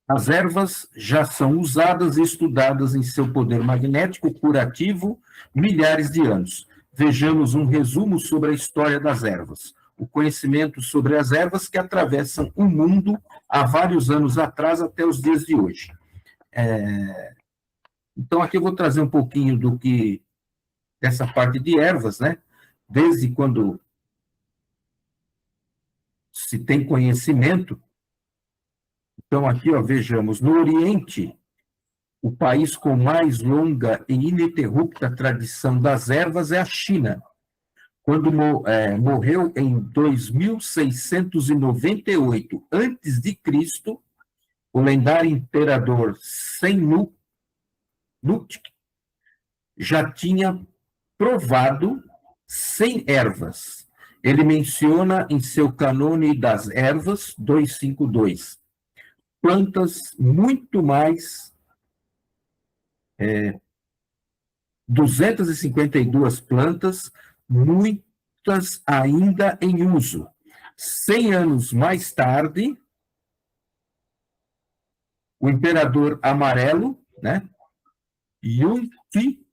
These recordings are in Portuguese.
As ervas já são usadas e estudadas em seu poder magnético curativo milhares de anos. Vejamos um resumo sobre a história das ervas. O conhecimento sobre as ervas que atravessam o mundo há vários anos atrás até os dias de hoje. Então, aqui eu vou trazer um pouquinho dessa parte de ervas, né? Desde quando se tem conhecimento. Então, aqui, ó, vejamos, no Oriente, o país com mais longa e ininterrupta tradição das ervas é a China. Quando morreu em 2698 a.C., o lendário imperador Senusc já tinha provado 100 ervas. Ele menciona em seu Cânone das Ervas, 252, plantas muito mais 252 plantas, muitas ainda em uso. 100 anos mais tarde, o imperador amarelo, né, Yuan Ti,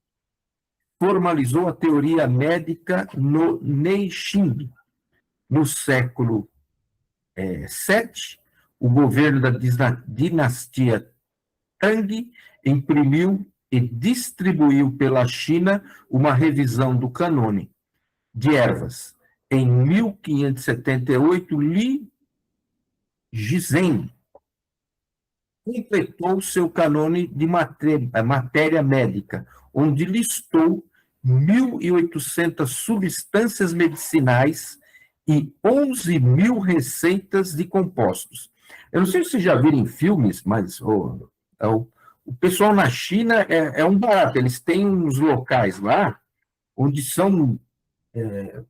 formalizou a teoria médica no Neixing. No século VII, o governo da dinastia Tang imprimiu e distribuiu pela China uma revisão do Cânone de ervas. Em 1578, Li Jizhen completou seu Cânone de matéria médica, onde listou 1.800 substâncias medicinais e 11.000 receitas de compostos. Eu não sei se vocês já viram em filmes, mas o pessoal na China é um barato. Eles têm uns locais lá onde é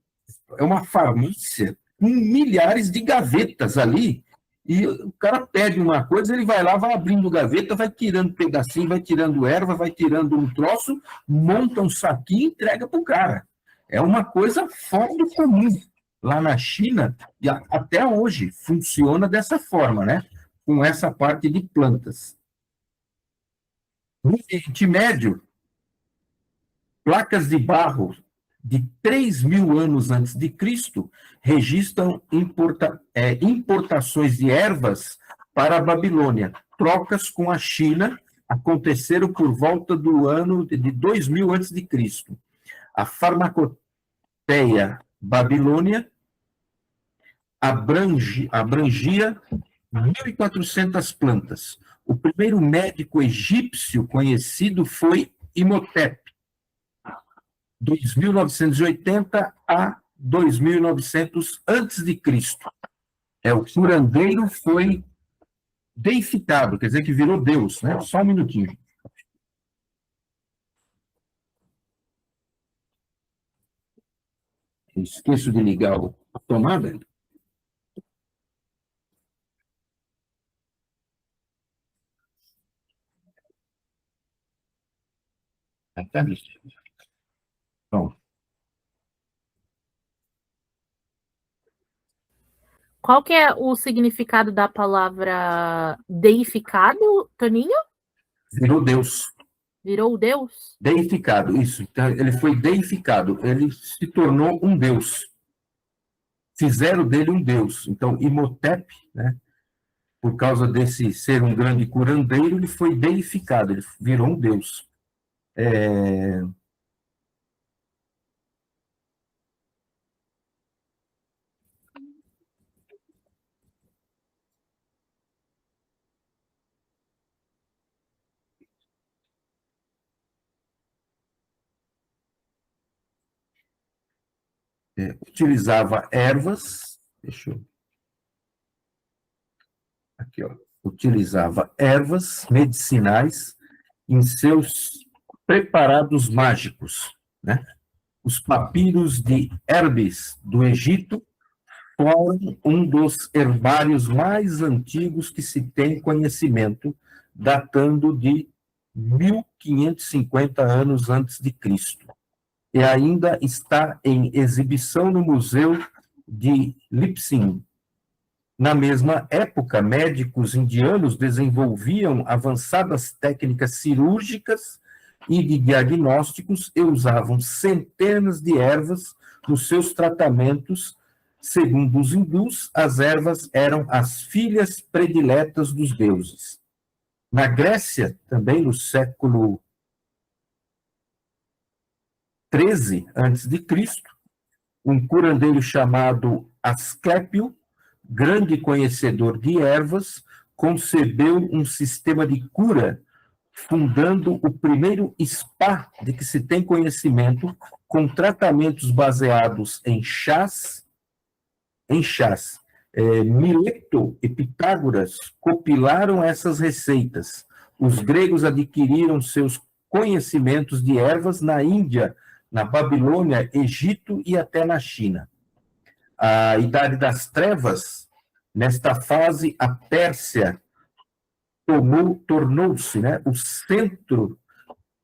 uma farmácia com milhares de gavetas ali, e o cara pede uma coisa, ele vai lá, vai abrindo gaveta, vai tirando pedacinho, vai tirando erva, vai tirando um troço, monta um saquinho e entrega para o cara. É uma coisa fora do comum. Lá na China, e até hoje, funciona dessa forma, né? Com essa parte de plantas. No Oriente Médio, placas de barro de 3.000 anos antes de Cristo registram importações de ervas para a Babilônia. Trocas com a China aconteceram por volta do ano de 2000 antes de Cristo. A farmacopeia babilônia abrangia 1.400 plantas. O primeiro médico egípcio conhecido foi Imhotep, 2.980 a 2.900 antes de Cristo. O curandeiro foi deificado, quer dizer que virou Deus, né? Só um minutinho. Esqueço de ligar a tomada. Tá visto. Bom. Qual que é o significado da palavra deificado, Toninho? Virou Deus. Virou Deus? Deificado, isso. Então, ele foi deificado. Ele se tornou um Deus. Fizeram dele um Deus. Então, Imhotep, né, por causa desse ser um grande curandeiro, ele foi deificado. Ele virou um Deus. Utilizava ervas, aqui, ó, utilizava ervas medicinais em seus preparados mágicos, né? Os papiros de Herbes do Egito foram um dos herbários mais antigos que se tem conhecimento, datando de 1550 anos antes de Cristo. E ainda está em exibição no Museu de Leipzig. Na mesma época, médicos indianos desenvolviam avançadas técnicas cirúrgicas e de diagnósticos e usavam centenas de ervas nos seus tratamentos. Segundo os hindus, as ervas eram as filhas prediletas dos deuses. Na Grécia, também no século XIII a.C., um curandeiro chamado Asclépio, grande conhecedor de ervas, concebeu um sistema de cura, fundando o primeiro spa de que se tem conhecimento, com tratamentos baseados em chás. Mileto e Pitágoras compilaram essas receitas. Os gregos adquiriram seus conhecimentos de ervas na Índia, na Babilônia, Egito e até na China. A Idade das Trevas, nesta fase, a Pérsia tornou-se, né, o centro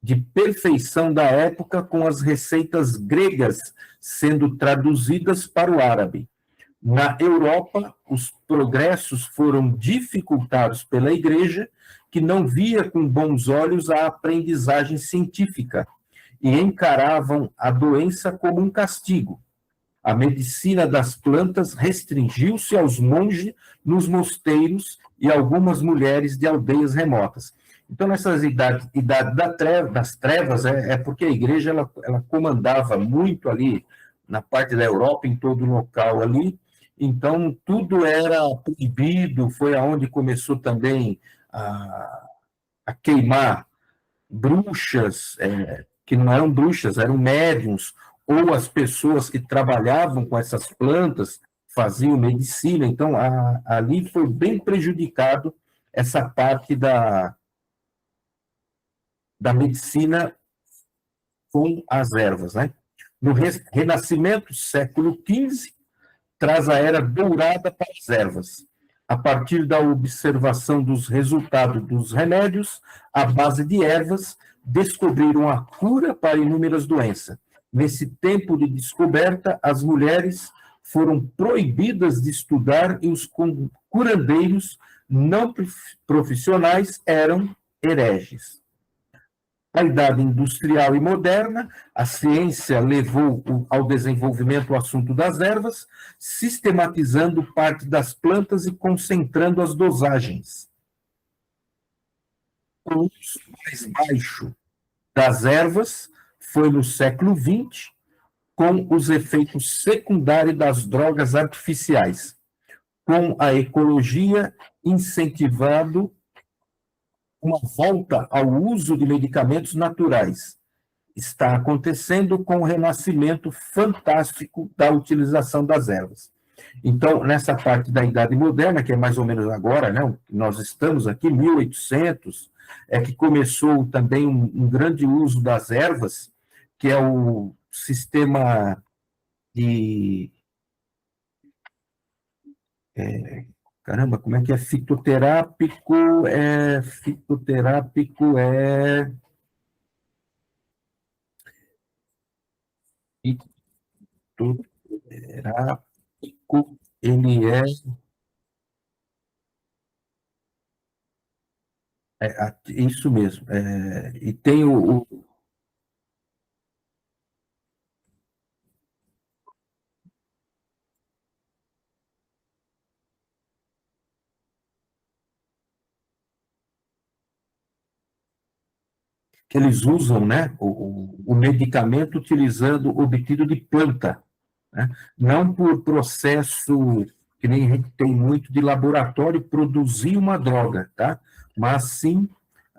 de perfeição da época, com as receitas gregas sendo traduzidas para o árabe. Na Europa, os progressos foram dificultados pela Igreja, que não via com bons olhos a aprendizagem científica e encaravam a doença como um castigo. A medicina das plantas restringiu-se aos monges nos mosteiros e algumas mulheres de aldeias remotas. Então, nessas idades das trevas, é porque a Igreja ela comandava muito ali na parte da Europa, em todo o local ali. Então, tudo era proibido, foi aonde começou também a queimar bruxas, que não eram bruxas, eram médiuns, ou as pessoas que trabalhavam com essas plantas, faziam medicina. Então, ali foi bem prejudicado essa parte da medicina com as ervas, né? No Renascimento, século XV, traz a era dourada para as ervas. A partir da observação dos resultados dos remédios, à base de ervas, descobriram a cura para inúmeras doenças. Nesse tempo de descoberta, as mulheres foram proibidas de estudar e os curandeiros não profissionais eram hereges. A idade industrial e moderna, a ciência levou ao desenvolvimento o assunto das ervas, sistematizando parte das plantas e concentrando as dosagens. O uso mais baixo das ervas foi no século XX, com os efeitos secundários das drogas artificiais, com a ecologia incentivando uma volta ao uso de medicamentos naturais. Está acontecendo com o renascimento fantástico da utilização das ervas. Então, nessa parte da Idade Moderna, que é mais ou menos agora, né, nós estamos aqui, 1800, é que começou também um grande uso das ervas, que é o sistema de... Caramba, como é que é? Fitoterápico Fitoterápico, ele isso mesmo. E tem que eles usam, né, o medicamento obtido de planta, né, não por processo, que nem a gente tem muito de laboratório, produzir uma droga, tá? Mas sim,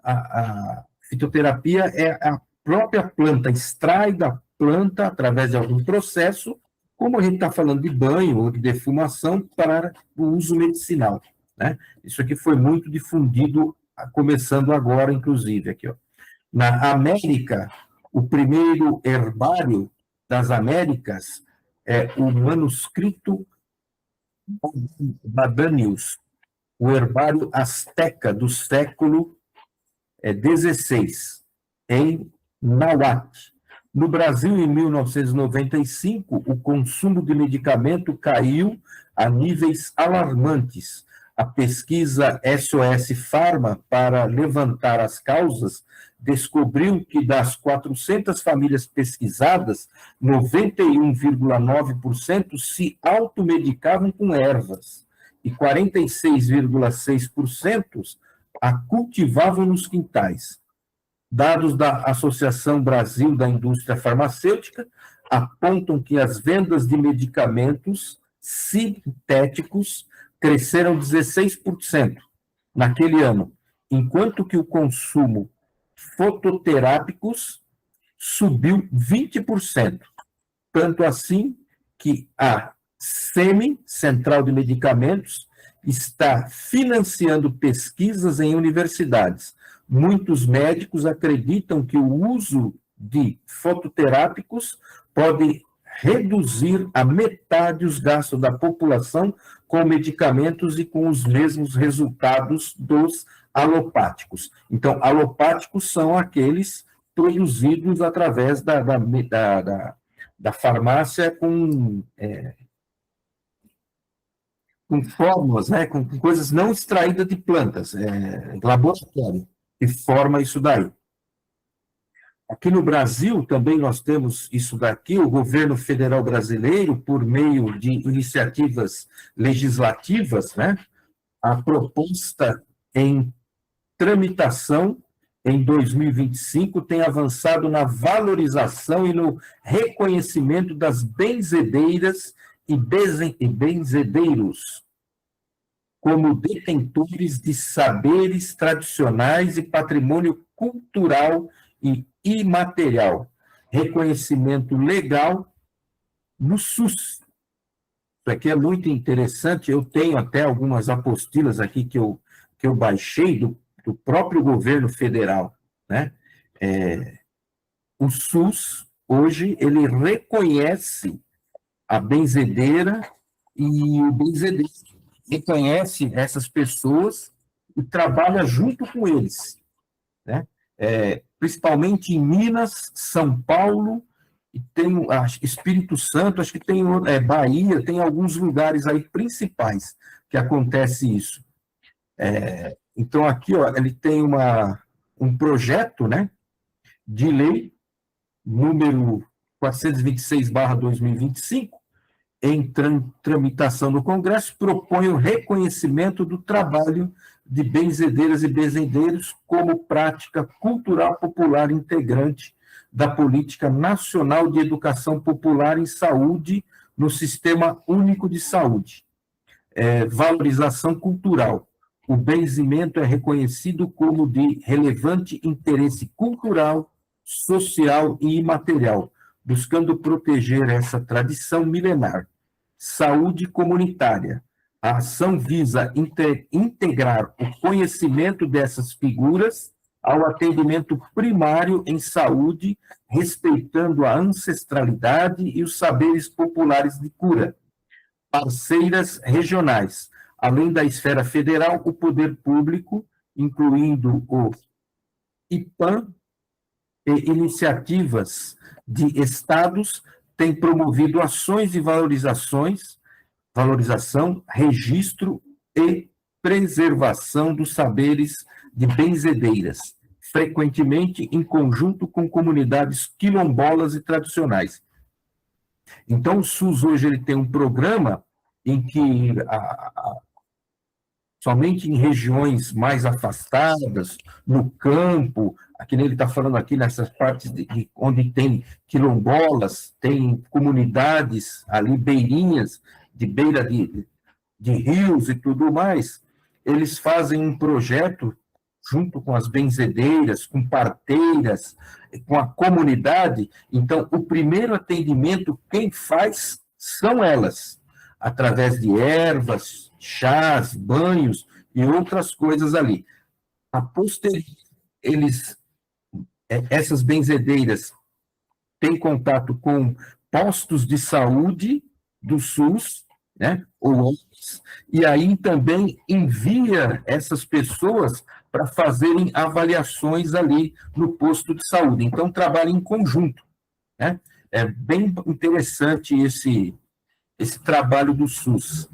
a fitoterapia é a própria planta, extrai da planta, através de algum processo, como a gente está falando de banho ou de defumação, para o uso medicinal, né? Isso aqui foi muito difundido, começando agora, inclusive, aqui, ó. Na América, o primeiro herbário das Américas é o manuscrito Badanius, o herbário asteca do século XVI, em Nahuatl. No Brasil, em 1995, o consumo de medicamento caiu a níveis alarmantes. A pesquisa SOS Pharma, para levantar as causas, descobriu que das 400 famílias pesquisadas, 91,9% se automedicavam com ervas e 46,6% a cultivavam nos quintais. Dados da Associação Brasil da Indústria Farmacêutica apontam que as vendas de medicamentos sintéticos cresceram 16% naquele ano, enquanto que o consumo fototerápicos subiu 20%. Tanto assim que a SEMI, Central de Medicamentos, está financiando pesquisas em universidades. Muitos médicos acreditam que o uso de fototerápicos pode reduzir a metade os gastos da população com medicamentos e com os mesmos resultados dos alopáticos. Então, alopáticos são aqueles produzidos através da farmácia com fórmulas, né, com coisas não extraídas de plantas, laboratório, que forma isso daí. Aqui no Brasil, também nós temos isso daqui, o governo federal brasileiro, por meio de iniciativas legislativas, né, a proposta em tramitação em 2025 tem avançado na valorização e no reconhecimento das benzedeiras e benzedeiros como detentores de saberes tradicionais e patrimônio cultural e imaterial, reconhecimento legal no SUS. Isso aqui é muito interessante, eu tenho até algumas apostilas aqui que eu baixei do próprio governo federal, né? O SUS, hoje, ele reconhece a benzedeira e o benzedeiro, reconhece essas pessoas e trabalha junto com eles, né? Principalmente em Minas, São Paulo, e tem Espírito Santo, acho que tem Bahia, tem alguns lugares aí principais que acontece isso. Então, aqui, ó, ele tem um projeto, né, de lei, número 426/2025, em tramitação no Congresso, propõe o reconhecimento do trabalho de benzedeiras e benzedeiros como prática cultural popular integrante da Política Nacional de Educação Popular em Saúde no Sistema Único de Saúde. Valorização cultural. O benzimento é reconhecido como de relevante interesse cultural, social e imaterial, buscando proteger essa tradição milenar. Saúde comunitária. A ação visa integrar o conhecimento dessas figuras ao atendimento primário em saúde, respeitando a ancestralidade e os saberes populares de cura. Parceiras regionais. Além da esfera federal, o poder público, incluindo o IPAM e iniciativas de estados, tem promovido ações de valorização, registro e preservação dos saberes de benzedeiras, frequentemente em conjunto com comunidades quilombolas e tradicionais. Então, o SUS hoje ele tem um programa em que somente em regiões mais afastadas, no campo, aqui ele está falando aqui nessas partes onde tem quilombolas, tem comunidades ali beirinhas, de beira de rios e tudo mais, eles fazem um projeto junto com as benzedeiras, com parteiras, com a comunidade. Então, o primeiro atendimento, quem faz são elas, através de ervas, chás, banhos e outras coisas ali. A posteriori, essas benzedeiras têm contato com postos de saúde do SUS, né, ou outros, e aí também envia essas pessoas para fazerem avaliações ali no posto de saúde. Então, trabalha em conjunto. né? É bem interessante esse trabalho do SUS.